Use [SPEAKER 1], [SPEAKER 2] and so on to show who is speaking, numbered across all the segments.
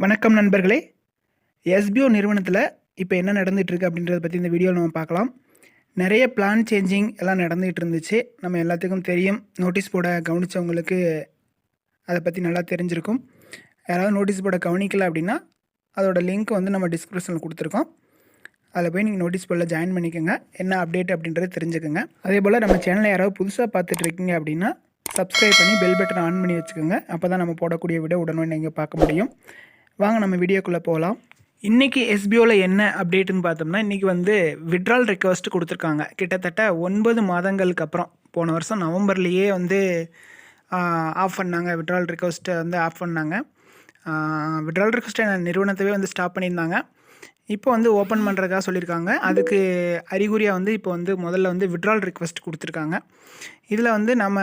[SPEAKER 1] வணக்கம் நண்பர்களே. எஸ்பிஓ நிறுவனத்தில் இப்போ என்ன நடந்துகிட்ருக்கு அப்படின்றத பற்றி இந்த வீடியோவில் நம்ம பார்க்கலாம். நிறைய பிளான் சேஞ்சிங் எல்லாம் நடந்துகிட்டு இருந்துச்சு. நம்ம எல்லாத்துக்கும் தெரியும். நோட்டீஸ் போர்டை கவனித்தவங்களுக்கு அதை பற்றி நல்லா தெரிஞ்சிருக்கும். யாராவது நோட்டீஸ் போர்டை கவனிக்கல அப்படின்னா அதோட லிங்க் வந்து நம்ம டிஸ்கிரிப்ஷனில் கொடுத்துருக்கோம். அதில் போய் நீங்கள் நோட்டீஸ் போர்டில் ஜாயின் பண்ணிக்கோங்க. என்ன அப்டேட் அப்படின்றத தெரிஞ்சுக்கோங்க. அதே போல் நம்ம சேனலை யாராவது புதுசாக பார்த்துட்ருக்கீங்க அப்படின்னா சப்ஸ்கிரைப் பண்ணி பெல் பட்டன் ஆன் பண்ணி வச்சுக்கோங்க. அப்போ தான் நம்ம போடக்கூடிய வீடியோ உடனே நீங்கள் பார்க்க முடியும். வாங்க நம்ம வீடியோக்குள்ளே போகலாம். இன்றைக்கி எஸ்பிஓவில் என்ன அப்டேட்டுன்னு பார்த்தோம்னா, இன்றைக்கி வந்து விட்ரால் ரெக்வஸ்ட் கொடுத்துருக்காங்க. கிட்டத்தட்ட 9 மாதங்களுக்கு அப்புறம் போன வருஷம் நவம்பர்லேயே வந்து ஆஃப் பண்ணாங்க. விட்ரால் ரெக்வஸ்ட்டை வந்து ஆஃப் பண்ணாங்க. விட்ரால் ரெக்வஸ்ட்டை நிறுவனத்தவே வந்து ஸ்டாப் பண்ணியிருந்தாங்க. இப்போ வந்து ஓப்பன் பண்ணுறதுக்காக சொல்லியிருக்காங்க. அதுக்கு அறிகுறியாக வந்து இப்போ வந்து முதல்ல வந்து விட்ரால் ரெக்வஸ்ட் கொடுத்துருக்காங்க. இதில் வந்து நம்ம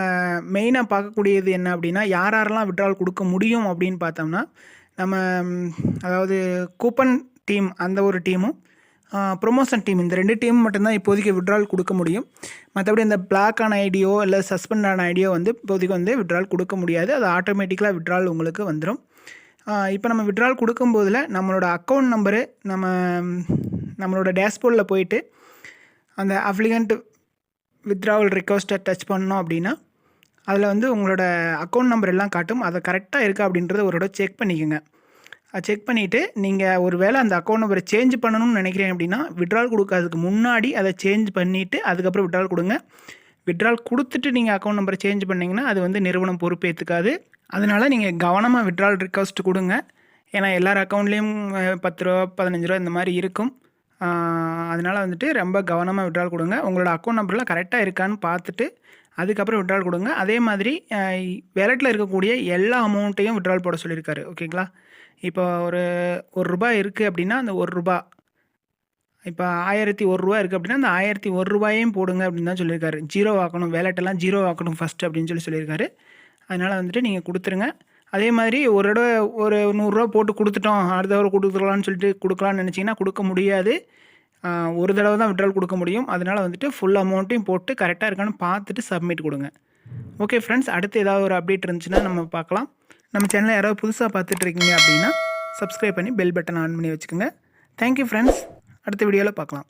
[SPEAKER 1] மெயினாக பார்க்கக்கூடியது என்ன அப்படின்னா, யாரெல்லாம் விட்ரால் கொடுக்க முடியும் அப்படின்னு பார்த்தோம்னா, நம்ம அதாவது கூப்பன் டீம் அந்த ஒரு டீமும் ப்ரொமோஷன் டீம் இந்த 2 டீம் மட்டும்தான் இப்போதைக்கு விட்ரால் கொடுக்க முடியும். மற்றபடி இந்த பிளாக் ஆன ஐடியோ இல்லை சஸ்பெண்ட் ஆன ஐடியோ வந்து இப்போதைக்கு வந்து விட்ரால் கொடுக்க முடியாது. அது ஆட்டோமேட்டிக்கலாக விட்ரால் உங்களுக்கு வந்துடும். இப்போ நம்ம விட்ரால் கொடுக்கும்போதில் நம்மளோட அக்கௌண்ட் நம்பரு நம்மளோட டேஷ்போர்டில் போயிட்டு அந்த அப்ளிகண்ட் வித்ட்ராவல் ரிக்வஸ்ட்டை டச் பண்ணோம் அப்படின்னா அதில் வந்து உங்களோட அக்கௌண்ட் நம்பர் எல்லாம் காட்டும். அதை கரெக்டாக இருக்கா அப்படின்றத ஒரு தடவை செக் பண்ணிக்கோங்க. அதை செக் பண்ணிவிட்டு நீங்கள் ஒரு வேளை அந்த அக்கௌண்ட் நம்பரை சேஞ்ச் பண்ணணும்னு நினைக்கிறேன் அப்படின்னா விட்ரால் கொடுக்காததுக்கு முன்னாடி அதை சேஞ்ச் பண்ணிவிட்டு அதுக்கப்புறம் விட்ரால் கொடுங்க. விட்ரால் கொடுத்துட்டு நீங்கள் அக்கௌண்ட் நம்பரை சேஞ்ச் பண்ணிங்கன்னா அது வந்து நிறுவனம் பொறுப்பேற்றுக்காது. அதனால் நீங்கள் கவனமாக விட்ரால் ரிக்வஸ்ட் கொடுங்க. ஏன்னா எல்லார் அக்கௌண்ட்லேயும் 10 ரூபா 15 ரூபா இந்த மாதிரி இருக்கும். அதனால் வந்துட்டு ரொம்ப கவனமாக விட்ரால் கொடுங்க. உங்களோட அக்கௌண்ட் நம்பர்லாம் கரெக்டாக இருக்கான்னு பார்த்துட்டு அதுக்கப்புறம் விட்ரால் கொடுங்க. அதே மாதிரி வேலெட்டில் இருக்கக்கூடிய எல்லா அமௌண்ட்டையும் விட்ரால் போட சொல்லியிருக்காரு. ஓகேங்களா? இப்போ ஒரு ரூபாய் இருக்குது அப்படின்னா அந்த ரூபா இப்போ 1001 ரூபா இருக்குது அப்படின்னா அந்த 1001 ரூபாயையும் போடுங்க அப்படின்னு தான் சொல்லியிருக்காரு. ஜீரோ ஆக்கணும், வேலெட்டெல்லாம் ஜீரோ ஆக்கணும் ஃபஸ்ட்டு அப்படின்னு சொல்லியிருக்காரு. அதனால் வந்துட்டு நீங்கள் கொடுத்துருங்க. அதே மாதிரி ஒரு தடவை ஒரு 100 ரூபா போட்டு கொடுத்துட்டோம், அடுத்த தடவை கொடுத்துக்கலான்னு சொல்லிட்டு கொடுக்கலான்னு நினச்சிங்கன்னா கொடுக்க முடியாது. ஒரு தடவை தான் விட்ரால் கொடுக்க முடியும். அதனால் வந்துட்டு ஃபுல் அமௌண்ட்டையும் போட்டு கரெக்டாக இருக்கான்னு பார்த்துட்டு சப்மிட் கொடுங்க. ஓகே ஃப்ரெண்ட்ஸ், அடுத்து ஏதாவது ஒரு அப்டேட் இருந்துச்சுன்னா நம்ம பார்க்கலாம். நம்ம சேனலை யாராவது புதுசாக பார்த்துட்ருக்கீங்க அப்படின்னா சப்ஸ்கிரைப் பண்ணி பெல் பட்டன் ஆன் பண்ணி வச்சுக்கோங்க. Thank you friends. அடுத்த வீடியோவில் பார்க்கலாம்.